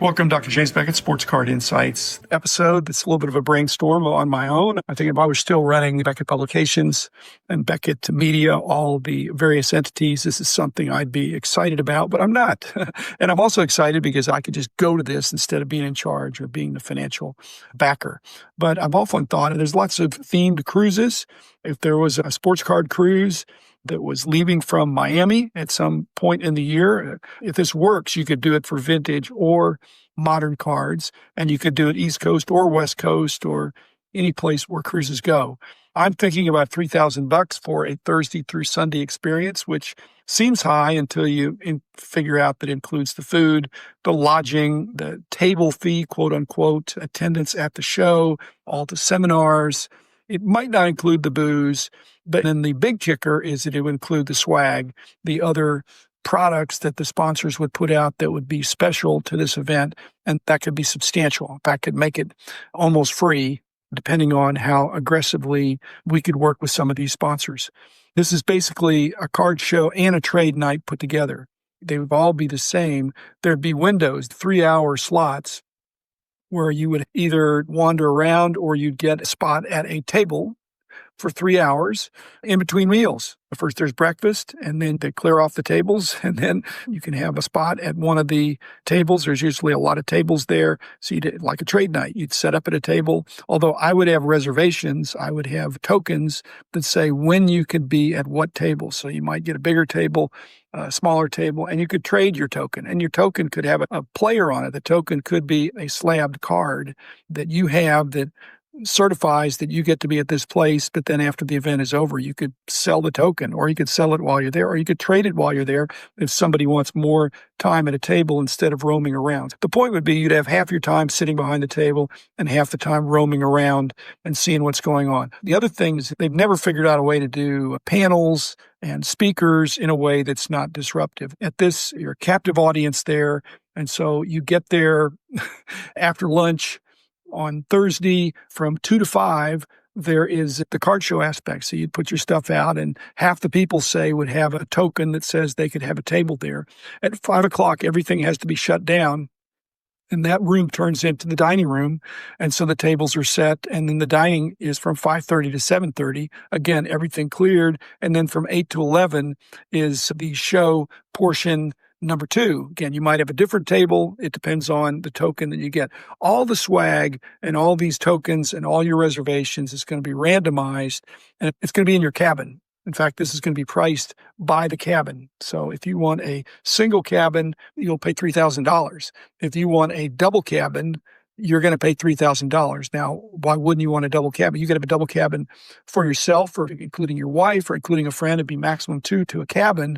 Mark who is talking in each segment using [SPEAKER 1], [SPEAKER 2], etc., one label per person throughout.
[SPEAKER 1] Welcome, Dr. James Beckett, Sports Card Insights episode. That's a little bit of a brainstorm on my own. I think if I was still running Beckett Publications and Beckett Media, all the various entities, this is something I'd be excited about, but I'm not. And I'm also excited because I could just go to this instead of being in charge or being the financial backer. But I've often thought, and there's lots of themed cruises. If there was a sports card cruise that was leaving from Miami at some point in the year, if this works, you could do it for vintage or modern cards, and you could do it East Coast or West Coast or any place where cruises go. I'm thinking about $3,000 for a Thursday through Sunday experience, which seems high until you figure out that it includes the food, the lodging, the table fee, quote unquote, attendance at the show, all the seminars. It might not include the booze, but then the big kicker is that it would include the swag, the other products that the sponsors would put out that would be special to this event, and that could be substantial. That could make it almost free, depending on how aggressively we could work with some of these sponsors. This is basically a card show and a trade night put together. They would all be the same. There'd be windows, 3-hour slots, where you would either wander around or you'd get a spot at a table for 3 hours in between meals. First there's breakfast, and then they clear off the tables, and then you can have a spot at one of the tables. There's usually a lot of tables there. So you'd, like a trade night, you'd set up at a table. Although I would have reservations, I would have tokens that say when you could be at what table. So you might get a bigger table, a smaller table, and you could trade your token. And your token could have a player on it. The token could be a slabbed card that you have that certifies that you get to be at this place, but then after the event is over, you could sell the token, or you could sell it while you're there, or you could trade it while you're there if somebody wants more time at a table instead of roaming around. The point would be you'd have half your time sitting behind the table and half the time roaming around and seeing what's going on. The other thing is they've never figured out a way to do panels and speakers in a way that's not disruptive. At this, you're a captive audience there, and so you get there after lunch. On Thursday from 2 to 5, there is the card show aspect. So you'd put your stuff out, and half the people, say, would have a token that says they could have a table there. At 5 o'clock, everything has to be shut down, and that room turns into the dining room. And so the tables are set, and then the dining is from 5:30 to 7:30. Again, everything cleared. And then from 8 to 11 is the show portion number 2. Again, you might have a different table. It depends on the token that you get. All the swag and all these tokens and all your reservations is going to be randomized, and it's going to be in your cabin. In fact, this is going to be priced by the cabin. So if you want a single cabin, you'll pay $3,000. If you want a double cabin, you're going to pay $3,000. Now, why wouldn't you want a double cabin? You could have a double cabin for yourself, or including your wife, or including a friend. It'd be maximum 2 to a cabin.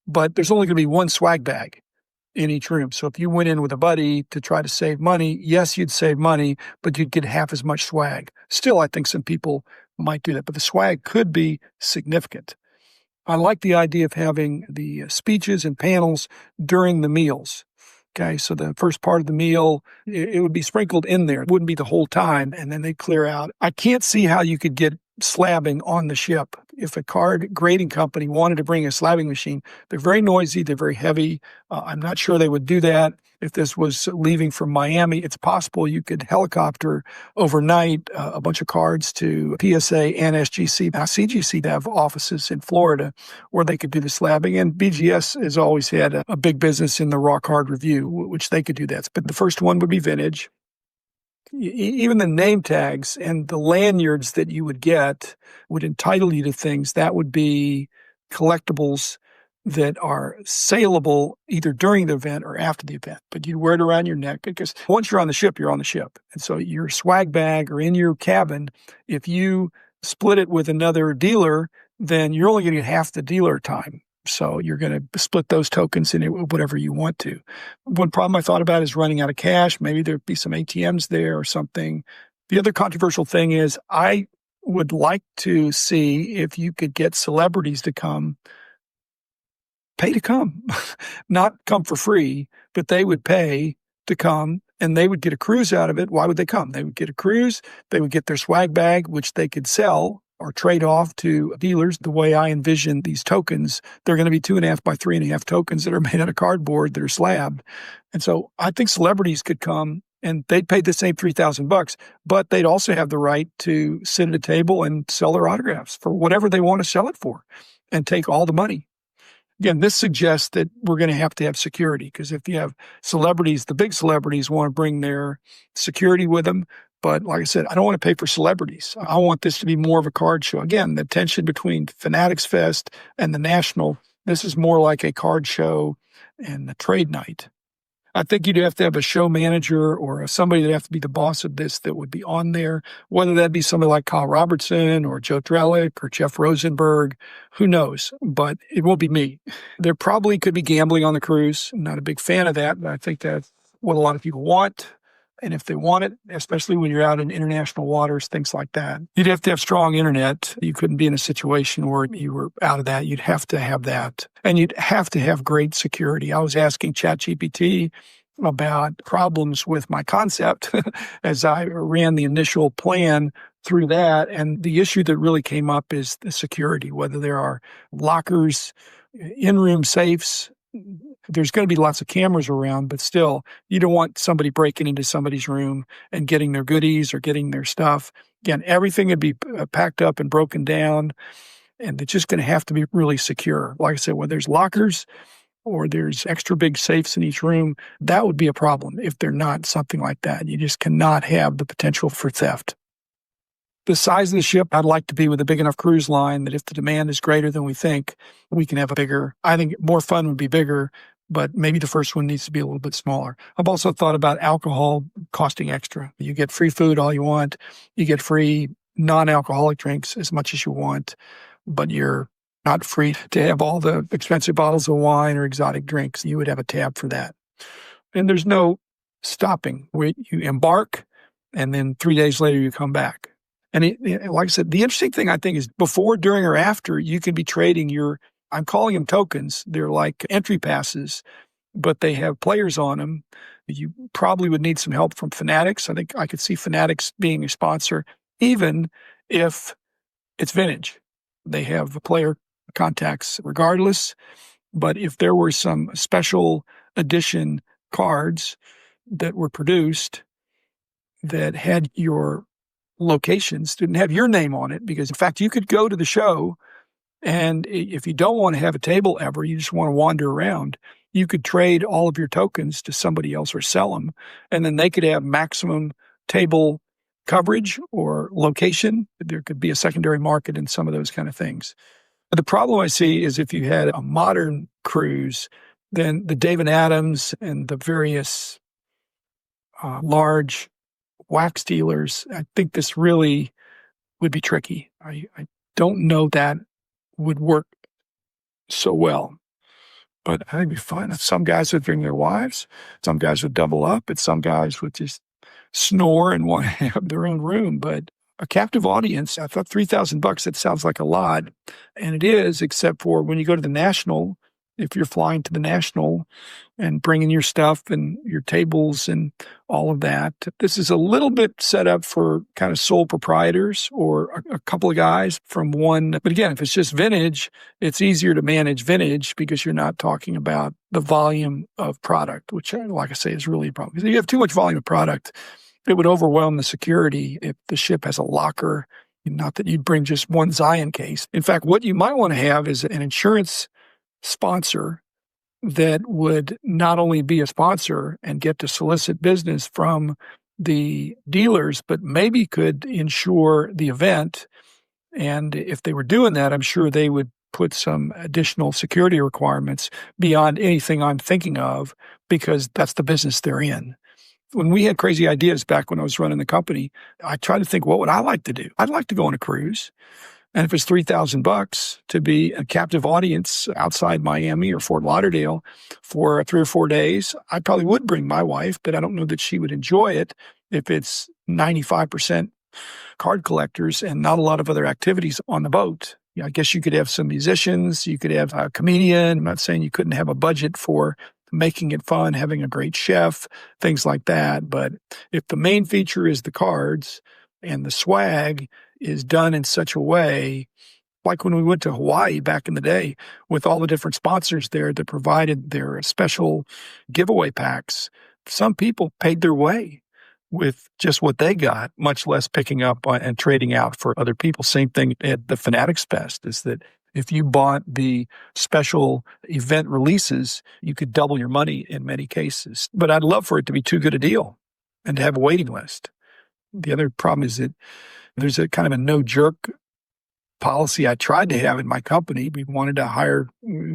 [SPEAKER 1] But there's only going to be one swag bag in each room. So if you went in with a buddy to try to save money, yes, you'd save money, but you'd get half as much swag. Still, I think some people might do that, but the swag could be significant. I like the idea of having the speeches and panels during the meals. Okay, so the first part of the meal, it would be sprinkled in there. It wouldn't be the whole time, and then they'd clear out. I can't see how you could get slabbing on the ship. If a card grading company wanted to bring a slabbing machine, they're very noisy, they're very heavy. I'm not sure they would do that. If this was leaving from Miami, it's possible you could helicopter overnight a bunch of cards to PSA and SGC. Now, CGC have offices in Florida where they could do the slabbing, and BGS has always had a big business in the raw card review, which they could do that. But the first one would be vintage. Even the name tags and the lanyards that you would get would entitle you to things that would be collectibles that are saleable either during the event or after the event. But you'd wear it around your neck, because once you're on the ship, you're on the ship. And so your swag bag or in your cabin, if you split it with another dealer, then you're only going to get half the dealer time. So you're going to split those tokens in whatever you want to. One problem I thought about is running out of cash. Maybe there'd be some ATMs there or something. The other controversial thing is I would like to see if you could get celebrities to come, pay to come, not come for free, but they would pay to come, and they would get a cruise out of it. Why would they come? They would get a cruise. They would get their swag bag, which they could sell or trade off to dealers. The way I envision these tokens, they're going to be 2.5 by 3.5 tokens that are made out of cardboard that are slabbed. And so I think celebrities could come and they'd pay the same $3,000, but they'd also have the right to sit at a table and sell their autographs for whatever they want to sell it for and take all the money. Again, this suggests that we're going to have security, because if you have celebrities, the big celebrities want to bring their security with them. But like I said, I don't want to pay for celebrities. I want this to be more of a card show. Again, the tension between Fanatics Fest and the National, this is more like a card show and a trade night. I think you'd have to have a show manager or somebody that have to be the boss of this that would be on there, whether that be somebody like Kyle Robertson or Joe Drellick or Jeff Rosenberg, who knows, but it won't be me. There probably could be gambling on the cruise. I'm not a big fan of that, but I think that's what a lot of people want. And if they want it, especially when you're out in international waters, things like that, you'd have to have strong internet. You couldn't be in a situation where you were out of that. You'd have to have that. And you'd have to have great security. I was asking ChatGPT about problems with my concept as I ran the initial plan through that. And the issue that really came up is the security, whether there are lockers, in-room safes. There's going to be lots of cameras around, but still, you don't want somebody breaking into somebody's room and getting their goodies or getting their stuff. Again, everything would be packed up and broken down, and it's just going to have to be really secure. Like I said, when there's lockers or there's extra big safes in each room, that would be a problem if they're not something like that. You just cannot have the potential for theft. The size of the ship, I'd like to be with a big enough cruise line that if the demand is greater than we think, we can have a bigger. I think more fun would be bigger, but maybe the first one needs to be a little bit smaller. I've also thought about alcohol costing extra. You get free food all you want. You get free non-alcoholic drinks as much as you want, but you're not free to have all the expensive bottles of wine or exotic drinks. You would have a tab for that. And there's no stopping. You embark, and then 3 days later you come back. And like I said, the interesting thing I think is before, during, or after, you can be trading I'm calling them tokens. They're like entry passes, but they have players on them. You probably would need some help from Fanatics. I think I could see Fanatics being a sponsor, even if it's vintage. They have player contacts regardless. But if there were some special edition cards that were produced that had your locations, didn't have your name on it, because in fact, you could go to the show, and if you don't want to have a table ever, you just want to wander around, you could trade all of your tokens to somebody else or sell them, and then they could have maximum table coverage or location. There could be a secondary market in some of those kind of things. But the problem I see is if you had a modern cruise, then the David Adams and the various large wax dealers, I think this really would be tricky. I don't know that would work so well, but I think it'd be fun. Some guys would bring their wives, some guys would double up, and some guys would just snore and want to have their own room. But a captive audience, I thought $3,000, that sounds like a lot. And it is, except for when you go to the National, if you're flying to the National and bringing your stuff and your tables and all of that. This is a little bit set up for kind of sole proprietors or a couple of guys from one. But again, if it's just vintage, it's easier to manage vintage because you're not talking about the volume of product, which, like I say, is really a problem. If you have too much volume of product, it would overwhelm the security if the ship has a locker. Not that you'd bring just one Zion case. In fact, what you might want to have is an insurance sponsor that would not only be a sponsor and get to solicit business from the dealers, but maybe could insure the event. And if they were doing that, I'm sure they would put some additional security requirements beyond anything I'm thinking of, because that's the business they're in. When we had crazy ideas back when I was running the company, I tried to think, what would I like to do? I'd like to go on a cruise. And if it's $3,000 to be a captive audience outside Miami or Fort Lauderdale for 3 or 4 days, I probably would bring my wife, but I don't know that she would enjoy it if it's 95% card collectors and not a lot of other activities on the boat. I guess you could have some musicians, you could have a comedian. I'm not saying you couldn't have a budget for making it fun, having a great chef, things like that. But if the main feature is the cards and the swag, is done in such a way, like when we went to Hawaii back in the day, with all the different sponsors there that provided their special giveaway packs. Some people paid their way with just what they got, much less picking up and trading out for other people. Same thing at the Fanatics Fest is that if you bought the special event releases, you could double your money in many cases. But I'd love for it to be too good a deal and to have a waiting list. The other problem is that there's a kind of a no-jerk policy I tried to have in my company. We wanted to hire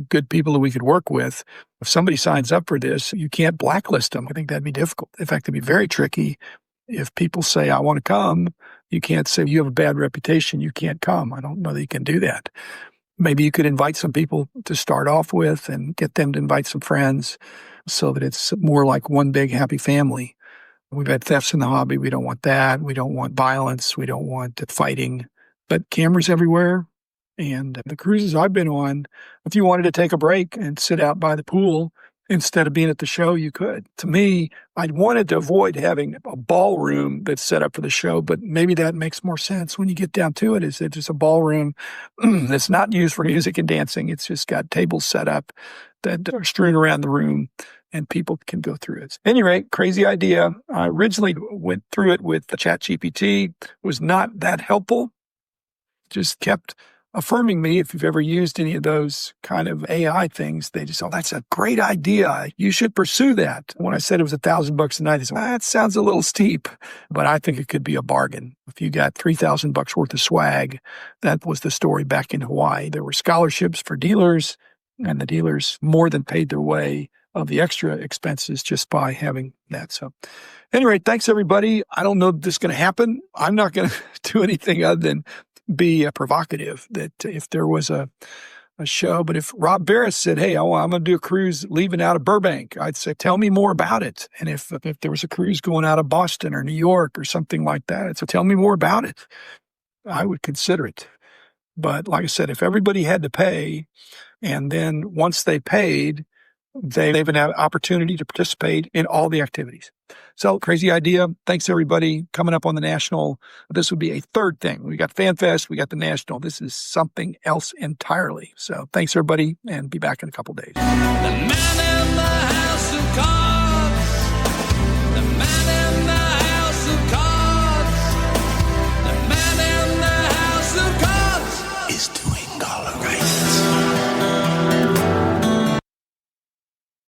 [SPEAKER 1] good people that we could work with. If somebody signs up for this, you can't blacklist them. I think that'd be difficult. In fact, it'd be very tricky. If people say, I want to come, you can't say you have a bad reputation, you can't come. I don't know that you can do that. Maybe you could invite some people to start off with and get them to invite some friends so that it's more like one big happy family. We've had thefts in the hobby. We don't want that. We don't want violence. We don't want fighting. But cameras everywhere. And the cruises I've been on, if you wanted to take a break and sit out by the pool instead of being at the show, you could. To me, I'd wanted to avoid having a ballroom that's set up for the show, but maybe that makes more sense when you get down to it, is that it's a ballroom that's not used for music and dancing. It's just got tables set up that are strewn around the room and people can go through it. At any rate, crazy idea. I originally went through it with the ChatGPT. It was not that helpful. Just kept affirming me. If you've ever used any of those kind of AI things, they just, oh, that's a great idea. You should pursue that. When I said it was $1,000 a night, they said, well, that sounds a little steep, but I think it could be a bargain. If you got $3,000 worth of swag, that was the story back in Hawaii. There were scholarships for dealers, and the dealers more than paid their way of the extra expenses just by having that. So anyway, thanks everybody. I don't know if this is going to happen. I'm not going to do anything other than be provocative, that if there was a show, but if Rob Barris said, hey, I'm going to do a cruise leaving out of Burbank, I'd say, tell me more about it. And if there was a cruise going out of Boston or New York or something like that, I'd say, tell me more about it. I would consider it. But like I said, if everybody had to pay, and then once they paid, they have an opportunity to participate in all the activities. So crazy idea. Thanks, everybody. Coming up on the National, this would be a third thing. We got FanFest, we got the National. This is something else entirely. So thanks, everybody, and be back in a couple days. The man in the house of cards.